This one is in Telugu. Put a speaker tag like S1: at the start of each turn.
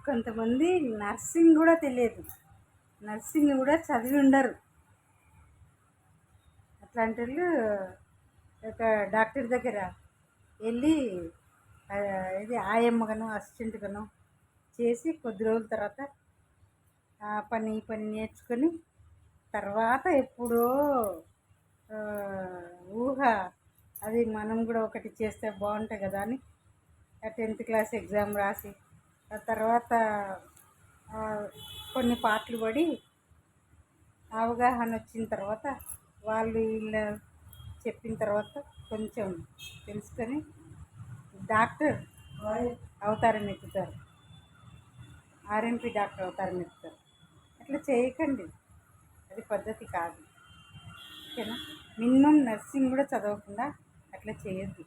S1: కొంతమంది నర్సింగ్ కూడా తెలియదు, నర్సింగ్ కూడా చదివి ఉండరు. అట్లాంటి వాళ్ళు ఒక డాక్టర్ దగ్గర వెళ్ళి ఇది ఆయమ్మగాను అసిస్టెంట్గాను చేసి కొద్ది రోజుల తర్వాత ఆ పని ఈ పని నేర్చుకొని తర్వాత ఎప్పుడో ఊహ అది మనం కూడా ఒకటి చేస్తే బాగుంటుంది కదా అని 10th క్లాస్ ఎగ్జామ్ రాసి ఆ తర్వాత కొన్ని పాటలు పడి అవగాహన వచ్చిన తర్వాత వాళ్ళు వీళ్ళు చెప్పిన తర్వాత కొంచెం తెలుసుకొని డాక్టర్ అవతారం ఎత్తుతారు, ఆర్ఎంపీ డాక్టర్ అవతారం ఎత్తుతారు. అట్లా చేయకండి, అది పద్ధతి కాదు. ఓకేనా? మినిమం నర్సింగ్ కూడా చదవకుండా అట్లా చేయొద్దు.